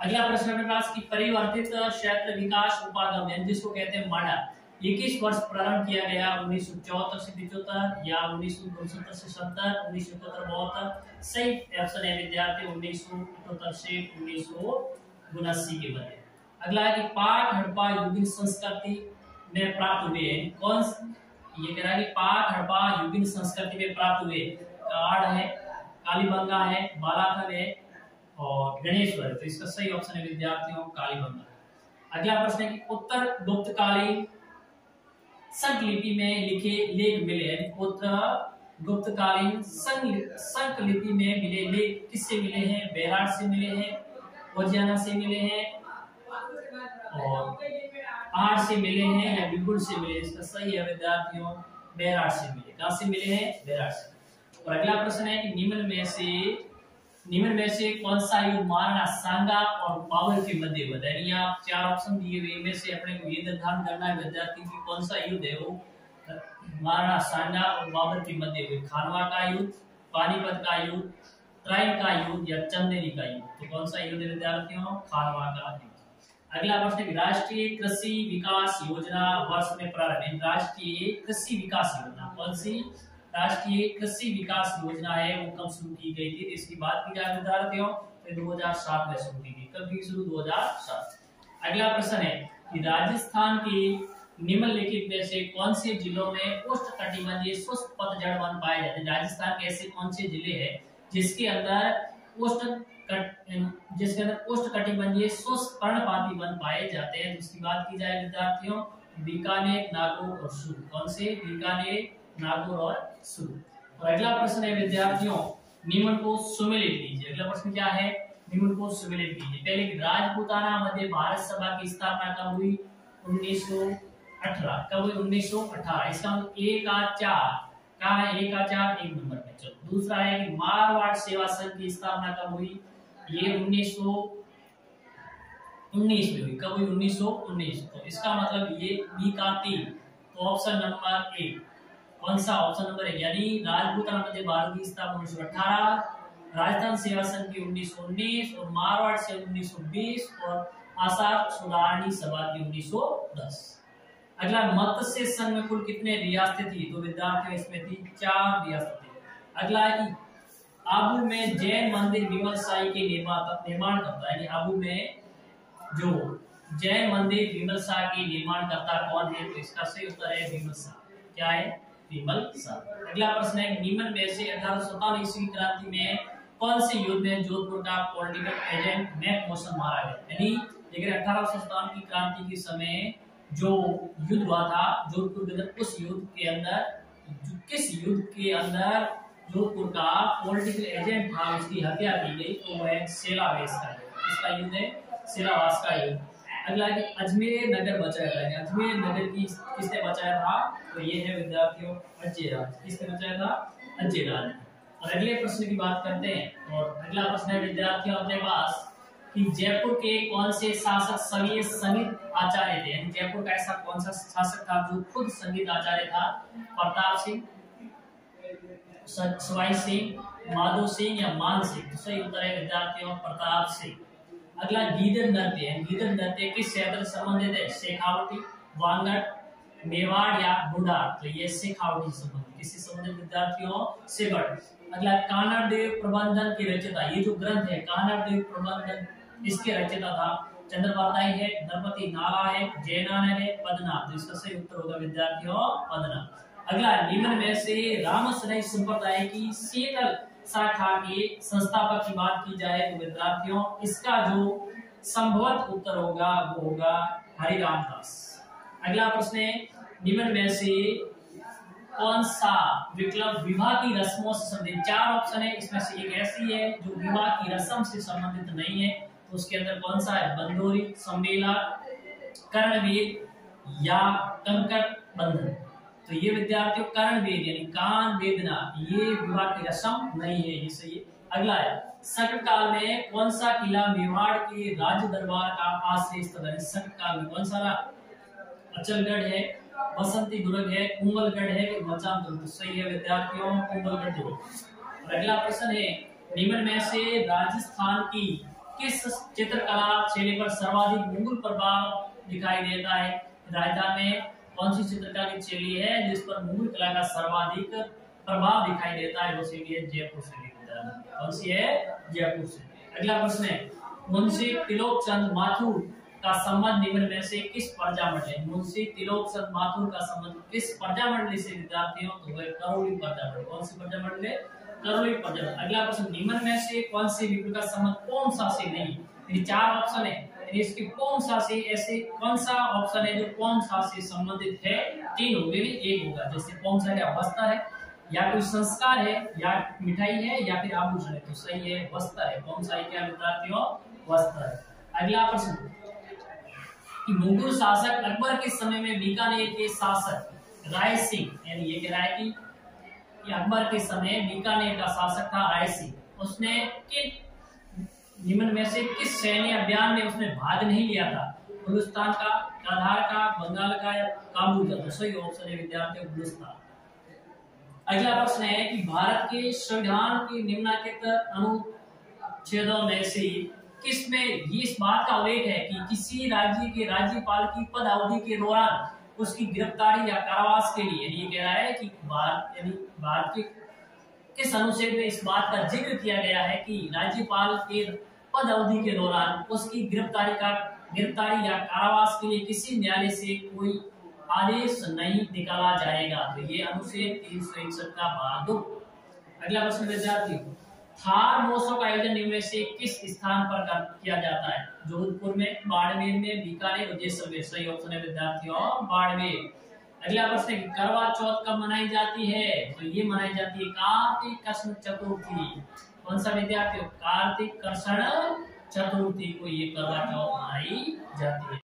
अगला प्रश्न अपने पास की परिवर्तित क्षेत्र विकास उपागम यानी जिसको कहते हैं माडा, ये किस वर्ष प्रारंभ किया गया? 1974 से 75 या 1969 से 70, 1971 72? सही ऑप्शन है विद्यार्थी 1978 से 1979 के बने। अगला है कि पाट हड़प्पा युगीन संस्कृति में प्राप्त हुए कौन, ये कह रहा है कि पाट हड़प्पा युगीन संस्कृति में प्राप्त हुए काड़ है, कालीबंगा है, बालाथल है और गणेश्वर। तो इसका सही ऑप्शन है विद्यार्थियों कालीबंगा। अगला प्रश्न है कि उत्तर गुप्तकालीन संक लिपि में लिखे लेख मिले, उत्तर गुप्तकालीन संक लिपि में मिले लेख किससे मिले हैं? बेराट से मिले हैं, ओजियाना से मिले हैं और आर से मिले हैं या बिल्कुल से मिले? इसका सही है विद्यार्थियों बेराट से मिले। कहां से मिले हैं? बेराट से। और अगला प्रश्न है कि निम्न में से कौन सा युद्ध महाराणा सांगा और बाबर के मध्य हुआ? यानी आप चार ऑप्शन दिए हुए में से अपने को ये निर्धारण करना है विद्यार्थी की कौन सा युद्ध है वो महाराणा सांगा और बाबर के मध्य हुए। खानवा का युद्ध, पानीपत का युद्ध, ट्राइन का युद्ध या चंदेरी का युद्ध? तो कौन सा युद्ध है विद्यार्थियों? खानवा का युद्ध। अगला प्रश्न है राष्ट्रीय कृषि विकास योजना वर्ष में प्रारंभ। राष्ट्रीय कृषि विकास योजना कौन सी राष्ट्रीय कृषि विकास योजना है वो कब शुरू की गई थी? इसकी बात की जाए विद्यार्थियों तो 2007 में शुरू की गई। कब की शुरू? 2007। अगला प्रश्न है कि राजस्थान के निम्नलिखित में से कौन से जिलों में उष्णकटिबंधीय शुष्क पतझड़ वन पाए जाते हैं? राजस्थान के ऐसे कौन से जिले हैं जिसके अंदर उष्णकटिबंधीय शुष्क पर्णपाती वन पाए जाते हैं? तो इसकी बात की जाए विद्यार्थियों बीकानेर, नागौर और शुरू। कौन से? बीकानेर, नागौर और शुरू। और अगला प्रश्न है विद्यार्थियों निम्न को सुमेलित कीजिए। अगला प्रश्न क्या है? निम्न को सुमेलित कीजिए। पहले की राजपूताना मध्य भारत सभा की स्थापना कब हुई? 1918। कब हुई? 1918। इसका मतलब 1 आ 4 कहाँ है? 1 आ 4 एक नंबर पे। चलो दूसरा है कि मारवाड़ सेवा संघ की स्थापना कब हुई? ये 1919 में हुई। कब हुई? 1919। तो इसका मतलब ये बी का 3। तो ऑप्शन नंबर 1 कौन सा? ऑप्शन नंबर 1 यानी राजपूताना मध्य भारत की स्थापना 1918, राजस्थान सेवा संघ की 1919 और मारवाड़ से 1920 और आसाम सुधारणी सभा की 1910। अगला मत्स्य संघ में कुल कितने रियासतें थी? तो विद्यार्थियों इसमें थी 4 रियासतें। अगला है कि आबू में जैन मंदिर विमल शाही के निर्माण करता है। आबू में जो जैन मंदिर विमल शाह के निर्माण करता कौन है? तो इसका सही उत्तर है विमल शाह। क्या है? विमल शाह। अगला प्रश्न है निम्न में से 1857 ईस्वी क्रांति में कौन से युद्ध में जोधपुर का पॉलिटिकल एजेंट मैकमोहन मारा गया? यानी लेकिन 1857 की क्रांति के समय जो युद्ध हुआ था जोधपुर के अंदर, उस युद्ध के अंदर किस युद्ध के अंदर जोधपुर का पॉलिटिकल एजेंट था उसकी हत्या की गई? तो वह सेलावेस का युद्ध। इसका युद्ध है सेलावास का युद्ध। अगला है अजमेर नगर बचाया था। अजमेर नगर की किसने बचाया था? तो ये है विद्यार्थियों अजय राज। किसने बचाया था? अजय राज। और अगले प्रश्न की बात करते हैं। और अगला प्रश्न है विद्यार्थियों अपने पास कि जयपुर के कौन से शासक सभी संगीत आचार्य थे? जयपुर का ऐसा कौन सा शासक था जो खुद संगीत आचार्य था? प्रताप सिंह, सवाई सिंह, माधो सिंह या मान सिंह? तो सही उत्तर है विद्यार्थियों प्रताप सिंह। अगला गीदड़ नृत्य। गीदड़ नृत्य किस क्षेत्र से संबंधित है? शेखावटी, वांगड़, मेवाड़ या बुढ़ार? तो ये शेखावटी से संबंधित। किससे संबंधित विद्यार्थियों? शेखड़। अगला कानड़ देव प्रबंधन की रचयिता, ये जो ग्रंथ है कानड़ देव प्रबंधन इसके रचयिता था चंद्रवाताई है, नरपति नाला है, जयनारायण है, पद्मनाभ? तो इसका सही उत्तर होगा विद्यार्थियों पद्मनाभ। अगला निम्न में से रामसरई संप्रदाय की शीतल शाखा के संस्थापक की बात की जाए तो विद्यार्थियों इसका जो संभवत उत्तर होगा वो होगा हरिराम दास। अगला प्रश्न है निम्न में से कौन सा विकल्प विवाह की रस्मों से संबंधित? 4 ऑप्शन है, इसमें से एक ऐसी है जो विवाह की रस्म से संबंधित नहीं है। तो उसके अंदर कौन सा है? बंदोरी, सम्मेला, कर्णवेद या कंकट बंधन? तो ये विद्यार्थियों कर्णवेद यानी कान वेदना ये विवाह की रस्म नहीं है, ये सही है। अगला है संकट काल में कौन सा किला मेवाड़ के राज दरबार का आश्रय स्थल है? संकट काल में कौन सा? अचलगढ़ है, बसंती दुर्ग है, कुंभलगढ़ है, मचान दुर्ग? तो सही है विद्यार्थियों कुंभलगढ़ दुर्ग। अगला प्रश्न है निम्न में से राजस्थान की किस चित्रकला शैली पर सर्वाधिक मुगल प्रभाव दिखाई देता है? राजस्थान में कौन सी चित्रकला की शैली है जिस पर मुगल कला का सर्वाधिक प्रभाव दिखाई देता है? वो शैली है जयपुर शैली। कौन सी है? जयपुर शैली। अगला प्रश्न है, मुंशी तिलोक चंद माथुर का संबंध निम्न में से किस प्रजामंडल? मुंशी तिलोक चंद माथुर का संबंध किस प्रजामंडली से विद्यार्थी हो? तो वह करौली प्रजामंडल। कौन सी प्रजामंडल है? करौली प्रजामंडल। अगला प्रश्न, निम्न में से कौन सी विप्लव का संबंध कौन सा से नहीं? ये चार ऑप्शन है, इसकी कौन सा से, ऐसे कौन सा ऑप्शन है जो कौन सा से संबंधित है? तीन होंगे, एक होगा। जैसे कौन सा क्या वस्त्र है, या कोई संस्कार है, या मिठाई है, या फिर आभूषण है। तो सही है वस्त्र है। कौन सा है क्या विद्यार्थियों? वस्त्र है। अगला प्रश्न, मुगल शासक अकबर के समय में बीकानेर के शासक राय सिंह, यानी ये कह रहा है कि अकबर के समय बीकानेर का शासक था राय सिंह, उसने किन निम्न में से किस सैन्य अभियान में उसने भाग नहीं लिया था? हिंदुस्तान का, काधार का, बंगाल का, या काबुल का? तो सही ऑप्शन है विद्यार्थियों हिंदुस्तान। अगला प्रश्न है कि भारत के संविधान के निम्नलिखित अनुच्छेदों में से किसमें ये इस बात का उल्लेख है कि किसी राज्य के राज्यपाल की पद अवधि के दौरान उसकी गिरफ्तारी या कारावास के लिए, ये कह रहा है कि भारत के किस अनुच्छेद में इस बात का जिक्र किया गया है कि राज्यपाल के पद अवधि के दौरान उसकी गिरफ्तारी या कारावास के लिए किसी न्यायालय से कोई आदेश नहीं निकाला जाएगा? तो ये अनुच्छेद 361 का भाग 2। अगला प्रश्न विद्यार्थी, थार महोत्सव का आयोजन निम्न में से किस स्थान पर किया जाता है? जोधपुर में, बाड़मेर में, बीकानेर, जैसलमेर। सही ऑप्शन है विद्यार्थियों बाड़मेर। अगला प्रश्न है, करवा चौथ कब मनाई जाती है? तो ये मनाई जाती है कार्तिक कृष्ण चतुर्थी। कौन सा विद्यार्थियों? कार्तिक कृष्ण चतुर्थी को ये करवा चौथ मनाई जाती है।